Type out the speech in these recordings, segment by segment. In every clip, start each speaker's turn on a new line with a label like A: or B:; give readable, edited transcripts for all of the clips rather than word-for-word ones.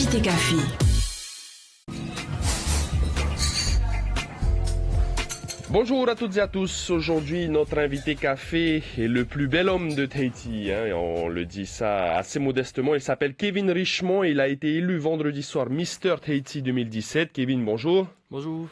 A: invité café.
B: Bonjour à toutes et à tous. Aujourd'hui, notre invité café est le plus bel homme de Tahiti. Et on le dit ça assez modestement. Il s'appelle Kevin Richemont. Il a été élu vendredi soir Mister Tahiti 2017. Kevin, bonjour.
C: Bonjour.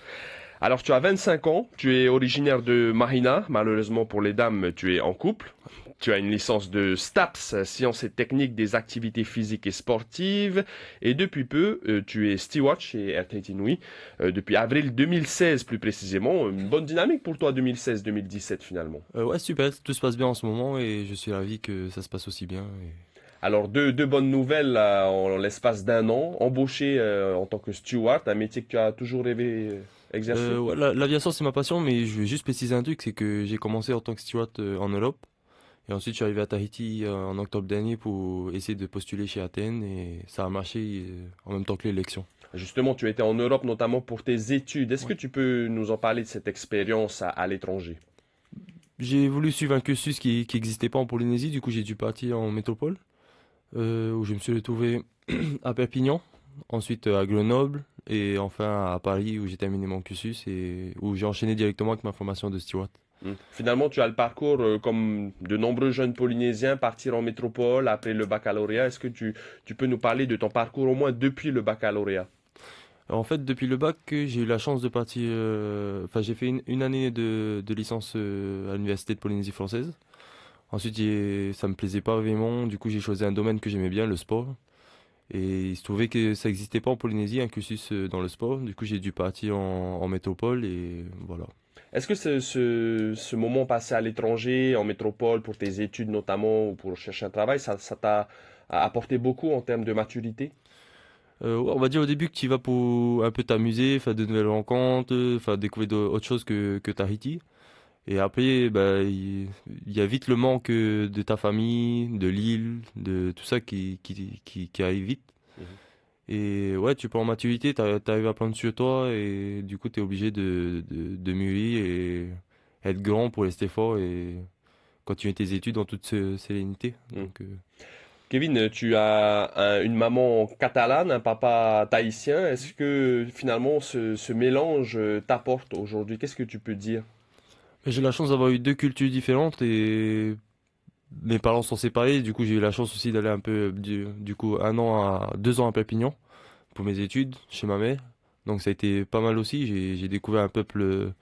B: Alors, tu as 25 ans. Tu es originaire de Mahina. Malheureusement pour les dames, tu es en couple. Tu as une licence de STAPS, Sciences et Techniques des Activités Physiques et Sportives. Et depuis peu, tu es steward chez Air Tahiti Nui. Depuis avril 2016 plus précisément. Une bonne dynamique pour toi 2016-2017 finalement.
C: Ouais, super, tout se passe bien en ce moment et je suis ravi que ça se passe aussi bien.
B: Alors deux bonnes nouvelles là, en l'espace d'un an. Embauché en tant que steward, un métier que tu as toujours rêvé exercer.
C: Ouais, l'aviation c'est ma passion, mais je vais juste préciser un truc, c'est que j'ai commencé en tant que steward en Europe et ensuite je suis arrivé à Tahiti en octobre dernier pour essayer de postuler chez Athènes et ça a marché en même temps que l'élection.
B: Justement, tu étais en Europe notamment pour tes études. Est-ce que
C: Ouais.
B: tu peux nous en parler de cette expérience à l'étranger?
C: J'ai voulu suivre un cursus qui n'existait pas en Polynésie, du coup j'ai dû partir en métropole où je me suis retrouvé à Perpignan, ensuite à Grenoble et enfin à Paris où j'ai terminé mon cursus et où j'ai enchaîné directement avec ma formation de steward.
B: Finalement, tu as le parcours comme de nombreux jeunes Polynésiens, partir en métropole après le baccalauréat. Est-ce que tu peux nous parler de ton parcours au moins depuis le baccalauréat?
C: En fait, depuis le bac, j'ai eu la chance de partir. Enfin, j'ai fait une année de licence à l'université de Polynésie française. Ensuite, ça me plaisait pas vraiment. Du coup, j'ai choisi un domaine que j'aimais bien, le sport. Et il se trouvait que ça n'existait pas en Polynésie, un cursus dans le sport. Du coup, j'ai dû partir en métropole et voilà.
B: Est-ce que ce moment passé à l'étranger, en métropole, pour tes études notamment, ou pour chercher un travail, ça t'a apporté beaucoup en termes de maturité?
C: Ouais, on va dire au début que tu y vas pour un peu t'amuser, faire de nouvelles rencontres, faire découvrir autre chose que Tahiti. Et après, bah, il y a vite le manque de ta famille, de l'île, de tout ça qui arrive vite.
B: Mhm.
C: Et ouais, tu prends en maturité, t'arrives à prendre sur toi et du coup, t'es obligé de mûrir et être grand pour rester fort et continuer tes études en toute sérénité.
B: Mhm.
C: Donc,
B: Kevin, tu as une maman catalane, un papa tahitien. Est-ce que finalement ce mélange t'apporte aujourd'hui? Qu'est-ce que tu peux dire?
C: j'ai la chance d'avoir eu deux cultures différentes et mes parents sont séparés. Du coup, j'ai eu la chance aussi d'aller un peu, du coup, 2 ans à Perpignan pour mes études chez ma mère. Donc ça a été pas mal aussi. J'ai découvert un peuple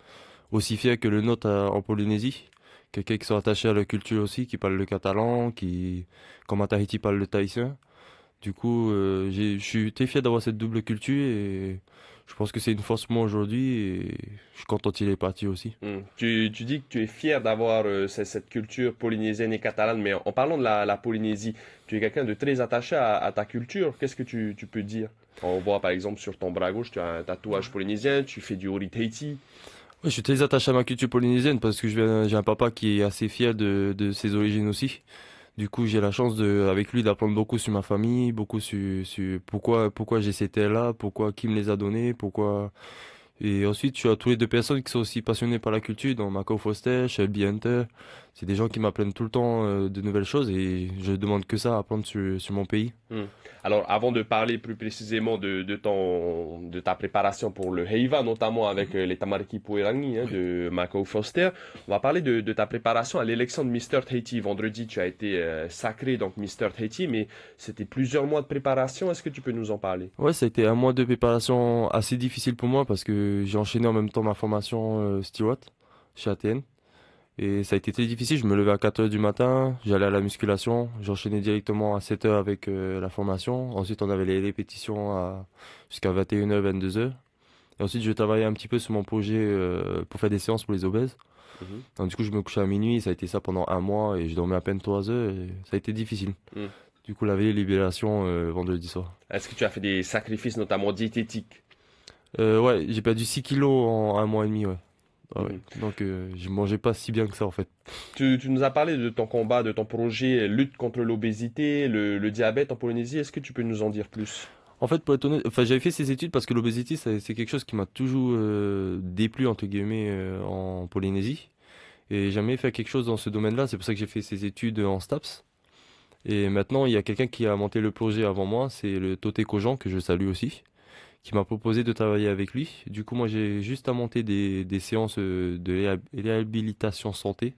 C: aussi fier que le nôtre en Polynésie. Quelqu'un qui sont attachés à leur culture aussi, qui parle le catalan, qui, comme à Tahiti, parle le tahitien. Du coup, je suis très fier d'avoir cette double culture et je pense que c'est une force pour moi aujourd'hui et je suis content qu'il est parti aussi.
B: Tu dis que tu es fier d'avoir cette culture polynésienne et catalane, mais en parlant de la Polynésie, tu es quelqu'un de très attaché à ta culture. Qu'est-ce que tu peux dire? On voit par exemple sur ton bras gauche, tu as un tatouage polynésien, tu fais du Ori Tahiti.
C: Ouais, je suis très attaché à ma culture polynésienne parce que j'ai un papa qui est assez fier de ses origines aussi. Du coup, j'ai la chance avec lui d'apprendre beaucoup sur ma famille, beaucoup sur pourquoi j'ai ces terres-là, pourquoi, qui me les a données, pourquoi. Et ensuite, tu as tous les deux personnes qui sont aussi passionnées par la culture, dans Mako Foster, Shelby Hunter. C'est des gens qui m'apprennent tout le temps de nouvelles choses et je demande que ça à apprendre sur mon pays.
B: Hmm. Alors, avant de parler plus précisément de ta préparation pour le Heiva, notamment avec les Tamariki Puerangi
C: Oui.
B: de Mako Foster, on va parler de ta préparation à l'élection de Mister Tahiti. Vendredi, tu as été sacré donc Mister Tahiti, mais c'était plusieurs mois de préparation. Est-ce que tu peux nous en parler?
C: Ouais, ça a été un mois de préparation assez difficile pour moi parce que j'ai enchaîné en même temps ma formation steward chez ATN. Et ça a été très difficile. Je me levais à 4 heures du matin, j'allais à la musculation, j'enchaînais directement à 7 heures avec la formation. Ensuite, on avait les répétitions jusqu'à 21 heures, 22 heures. Et ensuite, je travaillais un petit peu sur mon projet pour faire des séances pour les obèses.
B: Mhm.
C: Donc, du coup, je me couchais à minuit. Ça a été ça pendant un mois et je dormais à peine 3 heures. Et ça a été difficile.
B: Hmm.
C: Du coup, la veille, libération vendredi soir.
B: Est-ce que tu as fait des sacrifices, notamment diététiques?
C: Ouais, j'ai perdu 6 kilos en un mois et demi, ouais. Ah ouais.
B: Mhm.
C: Donc, je mangeais pas si bien que ça, en fait.
B: Tu nous as parlé de ton combat, de ton projet lutte contre l'obésité, le diabète en Polynésie. Est-ce que tu peux nous en dire plus?
C: En fait, pour être honnête, enfin, j'avais fait ces études parce que l'obésité, c'est quelque chose qui m'a toujours déplu, entre guillemets, en Polynésie. Et j'ai jamais fait quelque chose dans ce domaine-là. C'est pour ça que j'ai fait ces études en STAPS. Et maintenant, il y a quelqu'un qui a monté le projet avant moi, c'est le Toté Kojan, que je salue aussi, qui m'a proposé de travailler avec lui. Du coup, moi, j'ai juste à monter des séances de réhabilitation santé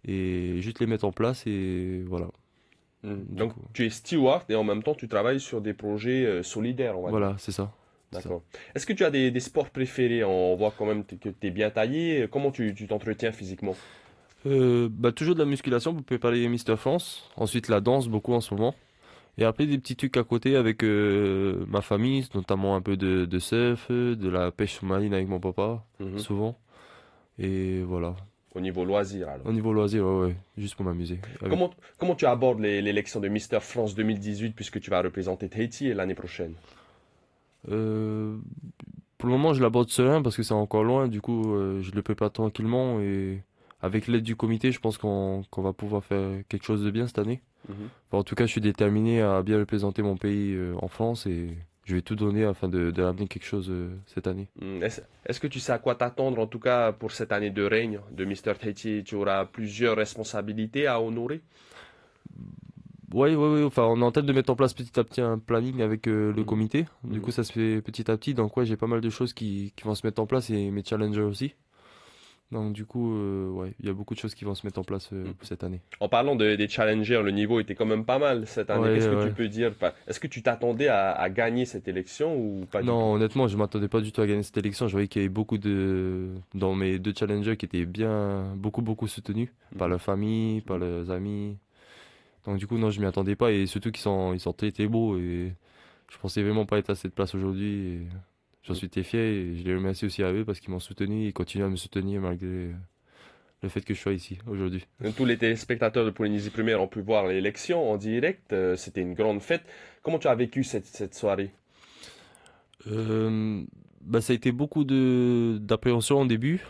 C: et juste les mettre en place et voilà. Du
B: Donc,
C: coup,
B: tu es steward et en même temps, tu travailles sur des projets solidaires, on va dire.
C: voilà, c'est ça. C'est ça.
B: D'accord. Est-ce que tu as des sports préférés? On voit quand même que tu es bien taillé. Comment tu t'entretiens physiquement?
C: Bah, toujours de la musculation pour préparer Mister France. Ensuite, la danse, beaucoup en ce moment. Et après, des petits trucs à côté avec ma famille, notamment un peu de surf, de la pêche sous-marine avec mon papa,
B: Mhm.
C: souvent. Et voilà.
B: Au niveau loisir,
C: Au
B: alors.
C: niveau loisir, ouais, ouais, juste pour m'amuser. Avec...
B: Comment tu abordes l'élection de Mister France 2018 puisque tu vas représenter Tahiti l'année prochaine?
C: Euh, pour le moment, je l'aborde serein parce que c'est encore loin. Du coup, je le prépare tranquillement et avec l'aide du comité, je pense qu'on va pouvoir faire quelque chose de bien cette année.
B: Mhm.
C: Enfin, en tout cas, je suis déterminé à bien représenter mon pays en France et je vais tout donner afin de ramener quelque chose cette année.
B: Est-ce que tu sais à quoi t'attendre, en tout cas pour cette année de règne de Mister Tahiti? Tu auras plusieurs responsabilités à honorer?
C: Ouais, ouais, ouais. Enfin, on est en train de mettre en place petit à petit un planning avec le
B: Mhm.
C: comité. Du coup,
B: Mhm.
C: ça se fait petit à petit. Donc, ouais, j'ai pas mal de choses qui vont se mettre en place et mes challengers aussi. Donc, du coup, ouais, il y a beaucoup de choses qui vont se mettre en place pour
B: Mhm.
C: cette année.
B: En parlant des challengers, le niveau était quand même pas mal cette année.
C: Ouais,
B: Qu'est-ce que tu
C: ouais.
B: peux dire? Est-ce que tu t'attendais à gagner cette élection ou pas du tout?
C: Non, honnêtement, je m'attendais pas du tout à gagner cette élection. Je voyais qu'il y avait beaucoup dans mes deux challengers qui étaient bien, beaucoup soutenus par
B: Mhm.
C: leur famille, par
B: Mhm.
C: leurs amis. Donc, du coup, non, je m'y attendais pas et surtout ils sont très, très beaux et je pensais vraiment pas être à cette place aujourd'hui et j'en suis très fier et je les remercie aussi à eux parce qu'ils m'ont soutenu et continuent à me soutenir malgré le fait que je sois ici aujourd'hui.
B: Tous les téléspectateurs de Polynésie Première ont pu voir l'élection en direct. C'était une grande fête. Comment tu as vécu cette soirée?
C: Euh, Bah, ça a été beaucoup d'appréhension au début.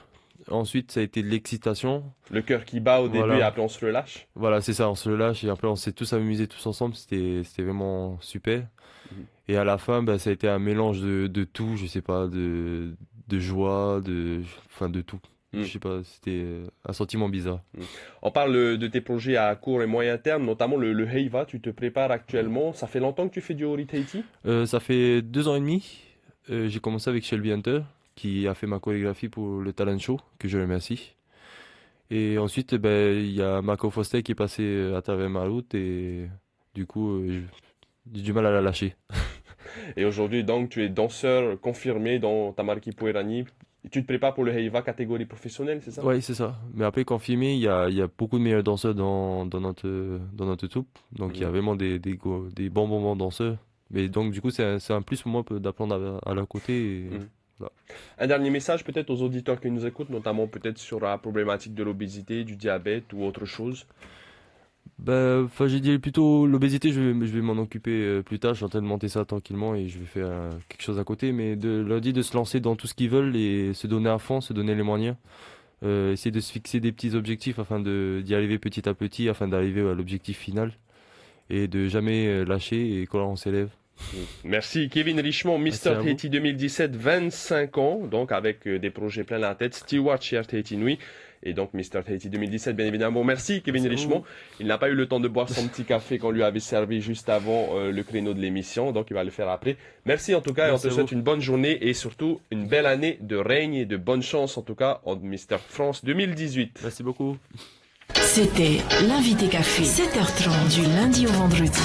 C: Ensuite, ça a été de l'excitation.
B: Le cœur qui bat au début et
C: Voilà.
B: après on se relâche?
C: Voilà, c'est ça, on se lâche et après on s'est tous amusés tous ensemble, c'était vraiment super.
B: Mhm.
C: Et à la fin, bah, ça a été un mélange de tout, je sais pas, de joie, enfin de tout. Je
B: Mhm.
C: sais pas, c'était un sentiment bizarre.
B: Mhm. On parle de tes projets à court et moyen terme, notamment le Heiva. Tu te prépares actuellement. Ça fait longtemps que tu fais du Ori Tahiti?
C: Ça fait 2 ans et demi, j'ai commencé avec Shelby Hunter, qui a fait ma chorégraphie pour le talent show, que je remercie. Et ensuite, ben, il y a Marco Foster qui est passé à travers ma route et du coup, j'ai du mal à la lâcher.
B: Et aujourd'hui, donc, tu es danseur confirmé dans Tamariki Puerani. Et tu te prépares pour le Heiva catégorie professionnelle, c'est ça?
C: Ouais, c'est ça. Mais après, confirmé, il y a beaucoup de meilleurs danseurs dans notre troupe. Donc, il y a
B: Mhm.
C: vraiment des bons danseurs. Mais donc, du coup, c'est un plus pour moi d'apprendre à leur côté. Et
B: Mhm.
C: voilà.
B: Un dernier message peut-être aux auditeurs qui nous écoutent, notamment peut-être sur la problématique de l'obésité, du diabète ou autre chose.
C: Ben, enfin, j'ai dit plutôt l'obésité, je vais m'en occuper plus tard. Je suis en train de monter ça tranquillement et je vais faire quelque chose à côté. Mais de leur dire de se lancer dans tout ce qu'ils veulent et se donner à fond, se donner les moyens. Essayer de se fixer des petits objectifs afin d'y arriver petit à petit, afin d'arriver à l'objectif final et de jamais lâcher et quand on s'élève.
B: Merci Kevin Richemont,
C: Merci
B: Mister
C: à vous.
B: Tahiti 2017, 25 ans, donc avec des projets plein la tête, Steward chez Air Tahiti Nui, et donc Mister Tahiti 2017 bien évidemment. Merci Kevin
C: Merci à
B: Richemont,
C: vous.
B: il n'a pas eu le temps de boire son petit café qu'on lui avait servi juste avant le créneau de l'émission, donc il va le faire après. Merci en tout cas et on te
C: Merci à vous.
B: souhaite une bonne journée et surtout une belle année de règne et de bonne chance en tout cas en Mister France 2018.
C: Merci beaucoup.
A: C'était l'invité café, 7h30 du lundi au vendredi.